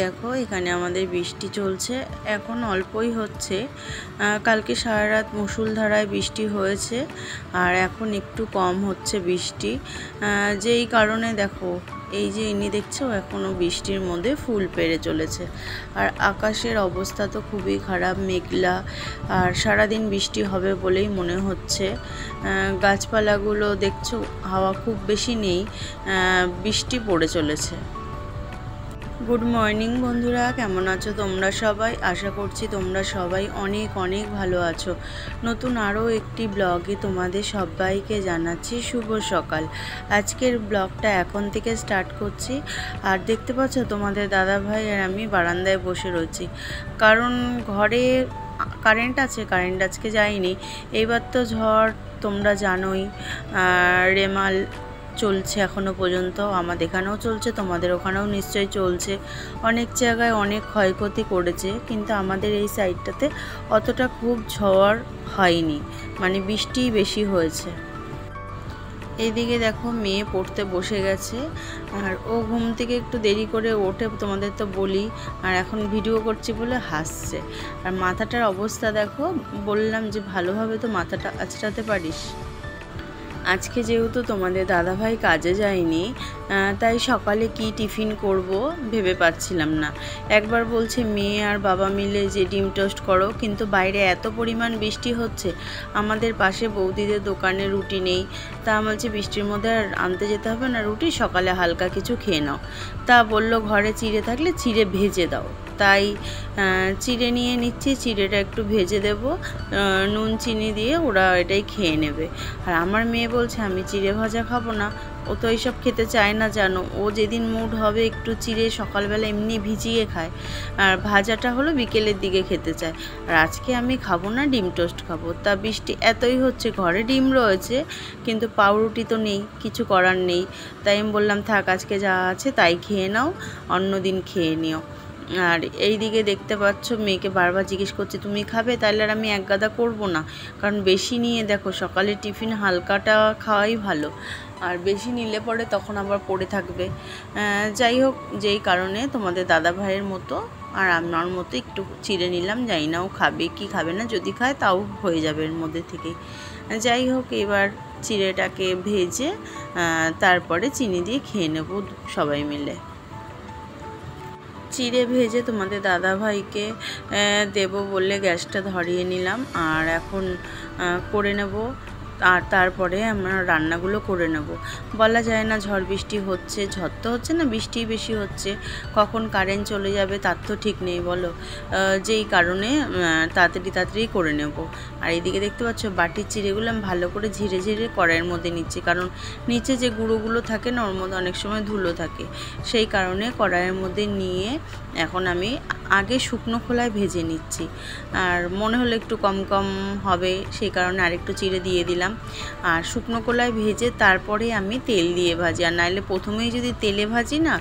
দেখো এখানে আমাদের বৃষ্টি চলছে, এখন অল্পই হচ্ছে। কালকে সারা রাত মুষলধারায় বৃষ্টি হয়েছে, আর এখন একটু কম হচ্ছে বৃষ্টি। যেই কারণে দেখো এই যে ইনি দেখছো এখনও বৃষ্টির মধ্যে ফুল পেড়ে চলেছে। আর আকাশের অবস্থা তো খুবই খারাপ, মেঘলা, আর সারাদিন বৃষ্টি হবে বলেই মনে হচ্ছে। গাছপালাগুলো দেখছো হাওয়া খুব বেশি নেই, বৃষ্টি পড়ে চলেছে। গুড মর্নিং বন্ধুরা, কেমন আছো তোমরা সবাই? আশা করছি তোমরা সবাই অনেক অনেক ভালো আছো। নতুন আরও একটি ব্লগে তোমাদের সবাইকে জানাচ্ছি শুভ সকাল। আজকের ব্লগটা এখন থেকে স্টার্ট করছি। আর দেখতে পাচ্ছ তোমাদের দাদাভাই আর আমি বারান্দায় বসে রয়েছি, কারণ ঘরে কারেন্ট আছে, কারেন্ট আজকে যায়নি। এইবার তো ঝড় তোমরা জানোই, রেমাল চলছে এখনও পর্যন্ত, আমাদের এখানেও চলছে, তোমাদের ওখানেও নিশ্চয়ই চলছে। অনেক জায়গায় অনেক ক্ষয়ক্ষতি করেছে, কিন্তু আমাদের এই সাইডটাতে অতটা খুব ঝড় হয়নি, মানে বৃষ্টি বেশি হয়েছে। এইদিকে দেখো মেয়ে পড়তে বসে গেছে, আর ও ঘুম থেকে একটু দেরি করে ওঠে, তোমাদের তো বলি। আর এখন ভিডিও করছি বলে হাসছে। আর মাথাটার অবস্থা দেখো, বললাম যে ভালোভাবে তো মাথাটা আঁচড়াতে পারিস। আজকে যেহেতু তোমাদের দাদাভাই কাজে যায়নি, তাই সকালে কি টিফিন করব ভেবে পাচ্ছিলাম না। একবার বলছে মেয়ে আর বাবা মিলে যে ডিম টোস্ট করো, কিন্তু বাইরে এত পরিমাণ বৃষ্টি হচ্ছে, আমাদের পাশে বৌদিদের দোকানে রুটি নেই। তা বলছে বৃষ্টির মধ্যে আর আনতে যেতে হবে না রুটি, সকালে হালকা কিছু খেয়ে নাও। তা বলল ঘরে চিড়ে থাকলে চিড়ে ভেজে দাও। তাই চিড়ে নিয়ে নিচ্ছি, চিড়েটা একটু ভেজে দেব, নুন চিনি দিয়ে ওরা এটাই খেয়ে নেবে। আর আমার মেয়ে বলছে আমি চিড়ে ভাজা খাবো না, ও তো এইসব খেতে চায় না জানো। ও যেদিন মুড হবে একটু চিড়ে সকালবেলা এমনি ভিজিয়ে খায়, আর ভাজাটা হলো বিকেলের দিকে খেতে চায়। আর আজকে আমি খাবো না, ডিম টোস্ট খাবো। তা বৃষ্টি এতই হচ্ছে, ঘরে ডিম রয়েছে কিন্তু পাউরুটি তো নেই, কিছু করার নেই। তাই আমি বললাম থাক, আজকে যা আছে তাই খেয়ে নাও, অন্য দিন খেয়ে নিও। আর এই দিকে দেখতে পাচ্ছ মেয়েকে বারবার জিজ্ঞেস করছে তুমি খাবে, তাহলে আর আমি এক গাদা করবো না, কারণ বেশি নিয়ে দেখো সকালে টিফিন হালকাটা খাওয়াই ভালো, আর বেশি নিলে পরে তখন আবার পড়ে থাকবে। যাই হোক, যেই কারণে তোমাদের দাদা ভাইয়ের মতো আর আমার মতো একটু চিড়ে নিলাম, জানি না ও খাবে কি খাবে না, যদি খায় তাও হয়ে যাবে এর মধ্যে থেকেই। যাই হোক, এবার চিড়েটাকে ভেজে তারপরে চিনি দিয়ে খেয়ে নেব সবাই মিলে। চিড়ে ভেজে তোমাদের দাদাভাইকে দেব বলে গ্যাসটা ধরিয়ে নিলাম, আর এখন করে নেব। আর তারপরে আমরা রান্নাগুলো করে নেব। বলা যায় না, ঝড় বৃষ্টি হচ্ছে, ঝড় তো হচ্ছে না, বৃষ্টি বেশি হচ্ছে, কখন কারেন্ট চলে যাবে তার তো ঠিক নেই বলো। যেই কারণে তাড়াতাড়ি করে নেব। আর এইদিকে দেখতে পাচ্ছ বাটির চিড়েগুলো আমি ভালো করে ঝিরে ঝিরে কড়াইয়ের মধ্যে নিচ্ছি, কারণ নিচে যে গুঁড়োগুলো থাকে না ওর মধ্যে অনেক সময় ধুলো থাকে, সেই কারণে কড়াইয়ের মধ্যে নিয়ে এখন আমি আগে শুকনো খোলায় ভেজে নিচ্ছি। আর মনে হলো একটু কম কম হবে, সেই কারণে আরেকটু চিড়ে দিয়ে দিলাম। আর শুকনো খোলায় ভেজে তারপরে আমি তেল দিয়ে ভাজি, আর নাহলে প্রথমেই যদি তেলে ভাজি না,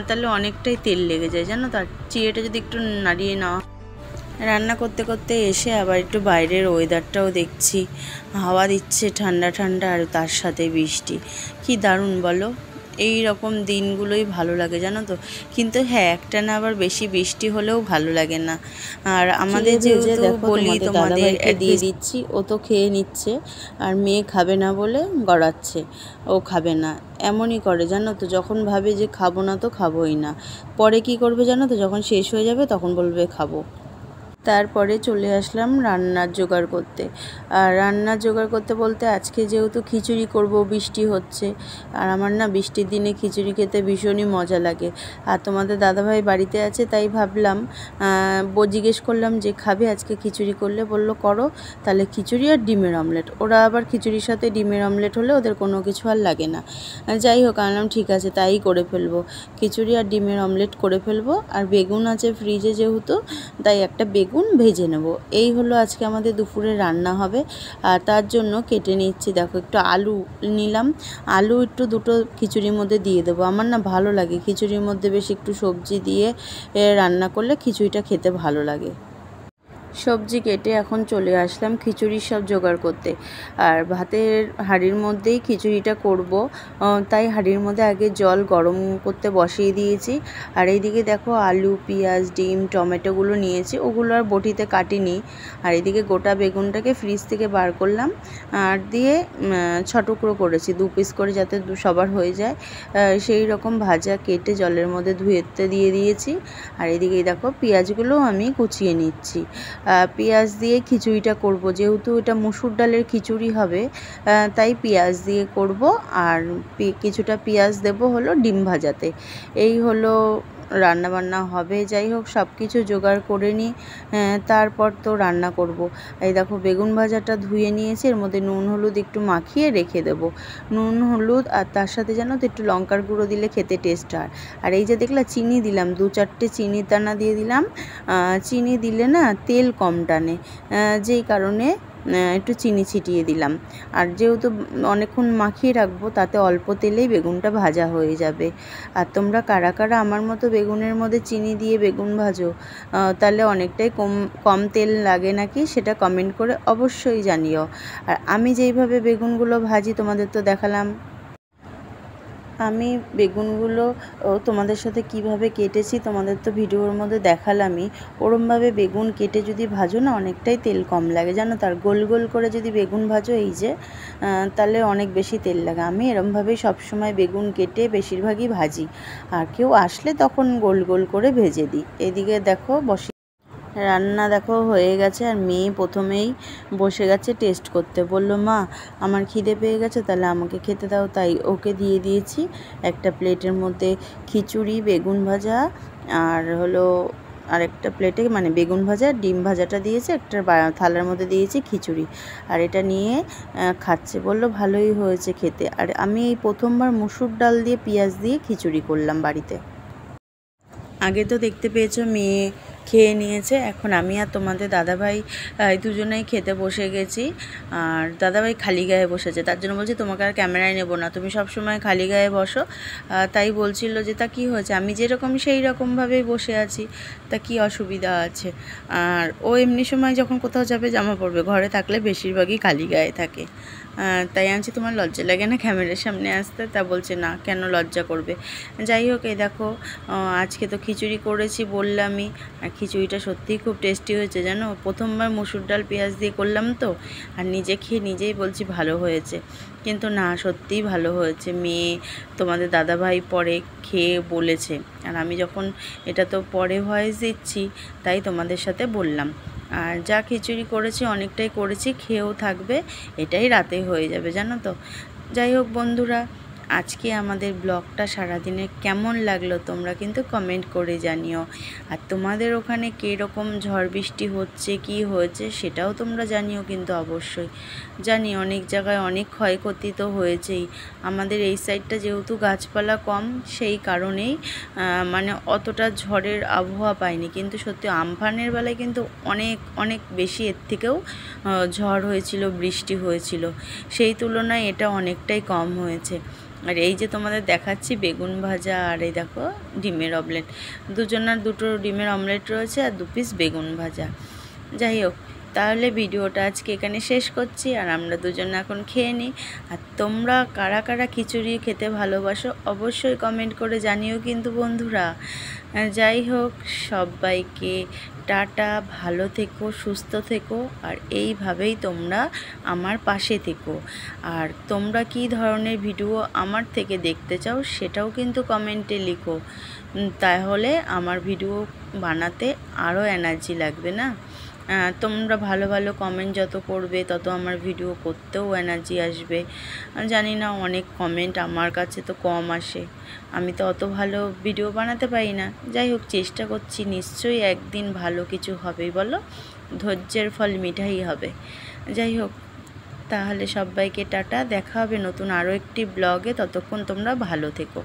তাহলে অনেকটাই তেল লেগে যায় জানো। তার চিড়েটা যদি একটু নাড়িয়ে নেওয়া। রান্না করতে করতে এসে আবার একটু বাইরের ওয়েদারটাও দেখছি, হাওয়া দিচ্ছে ঠান্ডা ঠান্ডা, আর তার সাথে বৃষ্টি, কি দারুণ বলো। এই রকম দিনগুলোই ভালো লাগে জানো তো। কিন্তু হ্যাঁ, একটা না আবার বেশি বৃষ্টি হলেও ভালো লাগে না। আর আমাদের যেহেতু বলি তোমাদের দিয়ে দিচ্ছি, ও তো খেয়ে নিচ্ছে, আর মেয়ে খাবে না বলে গড়াচ্ছে, ও খাবে না। এমনই করে জানো তো, যখন ভাবে যে খাবো না তো খাবোই না, পরে কি করবে জানো তো, যখন শেষ হয়ে যাবে তখন বলবে খাবো। তারপরে চলে আসলাম রান্নার জোগাড় করতে। আর রান্নার জোগাড় করতে বলতে আজকে যেহেতু খিচুড়ি করব, বৃষ্টি হচ্ছে, আর আমার না বৃষ্টির দিনে খিচুড়ি খেতে ভীষণই মজা লাগে। আর তোমাদের দাদাভাই বাড়িতে আছে, তাই ভাবলাম জিজ্ঞেস করলাম যে খাবে আজকে খিচুড়ি করলে, বলল করো তাহলে খিচুড়ি আর ডিমের অমলেট। ওরা আবার খিচুড়ির সাথে ডিমের অমলেট হলে ওদের কোনো কিছু আর লাগে না। যাই হোক, আনলাম ঠিক আছে তাই করে ফেলবো, খিচুড়ি আর ডিমের অমলেট করে ফেলবো। আর বেগুন আছে ফ্রিজে যেহেতু, তাই একটা বেগুন ভেজে নেব। এই হলো আজকে আমাদের দুপুরে রান্না হবে। আর তার জন্য কেটে নিচ্ছি, দেখো একটু আলু নিলাম, আলু একটু দুটো খিচুড়ির মধ্যে দিয়ে দেবো। আমার না ভালো লাগে খিচুড়ির মধ্যে বেশ একটু সবজি দিয়ে রান্না করলে খিচুড়িটা খেতে ভালো লাগে। সবজি কেটে এখন চলে আসলাম খিচুড়ির সব জোগাড় করতে। আর ভাতের হাঁড়ির মধ্যেই খিচুড়িটা করব, তাই হাঁড়ির মধ্যে আগে জল গরম করতে বসিয়ে দিয়েছি। আর এইদিকে দেখো আলু, পেঁয়াজ, ডিম, টমেটোগুলো নিয়েছি, ওগুলো আর বটিতে কাটিনি। আর এদিকে গোটা বেগুনটাকে ফ্রিজ থেকে বার করলাম আর দিয়ে 6 টুকরো করেছি, 2 পিস করে, যাতে সবার হয়ে যায় সেই রকম ভাজা কেটে জলের মধ্যে ধুয়েতে দিয়ে দিয়েছি। আর এদিকে দেখো পেঁয়াজগুলো আমি কুচিয়ে নিচ্ছি। পেঁয়াজ দিয়ে খিচুড়িটা করব, যেহেতু এটা মুসুর ডালের খিচুড়ি হবে, তাই পেঁয়াজ দিয়ে করব। আর কিছুটা পেঁয়াজ দেব হলো ডিম ভাজাতে। এই হলো রান্নাবান্না হবে। যাই হোক, সব কিছু জোগাড় করে নিই, তারপর তো রান্না করব। এই দেখো বেগুন ভাজাটা ধুয়ে নিয়েছি, এর মধ্যে নুন হলুদ একটু মাখিয়ে রেখে দেব। নুন হলুদ আর তার সাথে জানো তো একটু লঙ্কার গুঁড়ো দিলে খেতে টেস্ট হয়। আর এই যে দেখলা চিনি দিলাম, 2-4টে চিনির দানা দিয়ে দিলাম। চিনি দিলে না তেল কম টানে, যেই কারণে একটু চিনি ছিটিয়ে দিলাম। আর যেহেতু অনেকক্ষণ মাখিয়ে রাখবো, তাতে অল্প তেলেই বেগুনটা ভাজা হয়ে যাবে। আর তোমরা কারা কারা আমার মতো বেগুনের মধ্যে চিনি দিয়ে বেগুন ভাজো, তাহলে অনেকটাই কম তেল লাগে নাকি, সেটা কমেন্ট করে অবশ্যই জানিও। আর আমি যেইভাবে বেগুনগুলো ভাজি তোমাদের তো দেখালাম। আমি বেগুনগুলো তোমাদের সাথে কিভাবে কেটেছি তোমাদের তো ভিডিওর মধ্যে দেখালামই। ওরমভাবে বেগুন কেটে যদি ভাজো না, অনেকটাই তেল কম লাগে জানো। তার গোল গোল করে যদি বেগুন ভাজো, এই যে, তাহলে অনেক বেশি তেল লাগে। আমি এরমভাবেই সবসময় বেগুন কেটে বেশিরভাগই ভাজি, আর কেউ আসলে তখন গোল গোল করে ভেজে দিই। এদিকে দেখো রান্না দেখো হয়ে গেছে। আর মেয়ে প্রথমেই বসে গেছে টেস্ট করতে, বলল মা আমার খিদে পেয়ে গেছে, তাহলে আমাকে খেতে দাও। তাই ওকে দিয়ে দিয়েছি একটা প্লেটের মধ্যে খিচুড়ি, বেগুন ভাজা, আর হলো আরেকটা প্লেটে মানে বেগুন ভাজা, ডিম ভাজাটা দিয়েছে, একটা থালার মধ্যে দিয়েছি খিচুড়ি। আর এটা নিয়ে খাচ্ছে, বললো ভালোই হয়েছে খেতে। আর আমি এই প্রথমবার মুসুর ডাল দিয়ে পেঁয়াজ দিয়ে খিচুড়ি করলাম বাড়িতে। আগে তো দেখতে পেয়েছো মেয়ে খেয়ে নিয়েছে, এখন আমি আর তোমাদের দাদাভাই দুজনেই খেতে বসে গেছি। আর দাদাভাই খালি গায়ে বসেছে, তার জন্য বলছি তোমাকে আর ক্যামেরায় নেবো না, তুমি সব সময় খালি গায়ে বসো। তাই বলছিল যে তা কী হয়েছে, আমি যেরকম সেই রকমভাবেই বসে আছি, তা কী অসুবিধা আছে। আর ও এমনি সময় যখন কোথাও যাবে জামা পরবে, ঘরে থাকলে বেশিরভাগই খালি গায়ে থাকে। তাই আনছি, তোমার লজ্জা লাগে না ক্যামেরার সামনে আসতে? তা বলছে না, কেন লজ্জা করবে। যাই হোক, এই দেখো আজকে তো খিচুড়ি করেছি বললামই। আর খিচুড়িটা সত্যিই খুব টেস্টি হয়েছে জানো। প্রথমবার মুসুর ডাল পেঁয়াজ দিয়ে করলাম তো, আর নিজে খেয়ে নিজেই বলছি ভালো হয়েছে, কিন্তু না সত্যিই ভালো হয়েছে। মেয়ে, তোমাদের দাদাভাই পরে খেয়ে বলেছে, আর আমি যখন এটা তো পরে ভয়েস দিচ্ছি, তাই তোমাদের সাথে বললাম। আর যা খিচুড়ি করেছি অনেকটাই করেছি, খেয়েও থাকবে, এটাই রাতে হয়ে যাবে জানো তো। যাই হোক বন্ধুরা, আজকে আমাদের ব্লগটা সারাদিনে কেমন লাগলো তোমরা কিন্তু কমেন্ট করে জানিও। আর তোমাদের ওখানে কীরকম ঝড় বৃষ্টি হচ্ছে, কি হয়েছে সেটাও তোমরা জানিও কিন্তু অবশ্যই। জানি অনেক জায়গায় অনেক ক্ষয়ক্ষতি তো হয়েছেই। আমাদের এই সাইডটা যেহেতু গাছপালা কম, সেই কারণেই মানে অতটা ঝড়ের আবহাওয়া পাইনি, কিন্তু সত্যি আমফানের বেলায় কিন্তু অনেক অনেক বেশি এর থেকেও ঝড় হয়েছিল, বৃষ্টি হয়েছিল। সেই তুলনায় এটা অনেকটাই কম হয়েছে। আর এই যে তোমাদের দেখাচ্ছি বেগুন ভাজা, আর এই দেখো ডিমের অমলেট, দুজনের দুটো ডিমের অমলেট রয়েছে আর 2 পিস বেগুন ভাজা। যাই হোক, তাহলে ভিডিওটা আজকে এখানে শেষ করছি, আর আমরা দুজনে এখন খেয়ে নিই। আর তোমরা কারা কারা খিচুড়ি খেতে ভালোবাসো অবশ্যই কমেন্ট করে জানিও কিন্তু বন্ধুরা। যাই হোক, সবাইকে টাটা, ভালো থেকো, সুস্থ থেকো, আর এইভাবেই তোমরা আমার পাশে থেকো। আর তোমরা কী ধরনের ভিডিও আমার থেকে দেখতে চাও সেটাও কিন্তু কমেন্টে লিখো, তাহলে আমার ভিডিও বানাতে আরও এনার্জি লাগবে না। তোমরা ভালো ভালো কমেন্ট যত করবে, তত আমার ভিডিও করতেও এনার্জি আসবে। জানি না, অনেক কমেন্ট আমার কাছে তো কম আসে, আমি তো অত ভালো ভিডিও বানাতে পারি না। যাই হোক, চেষ্টা করছি, নিশ্চয়ই একদিন ভালো কিছু হবেই, বলো ধৈর্যের ফল মিঠাই হবে। যাই হোক, তাহলে সবাইকে টাটা, দেখা হবে নতুন আরও একটি ব্লগে, ততক্ষণ তোমরা ভালো থেকো।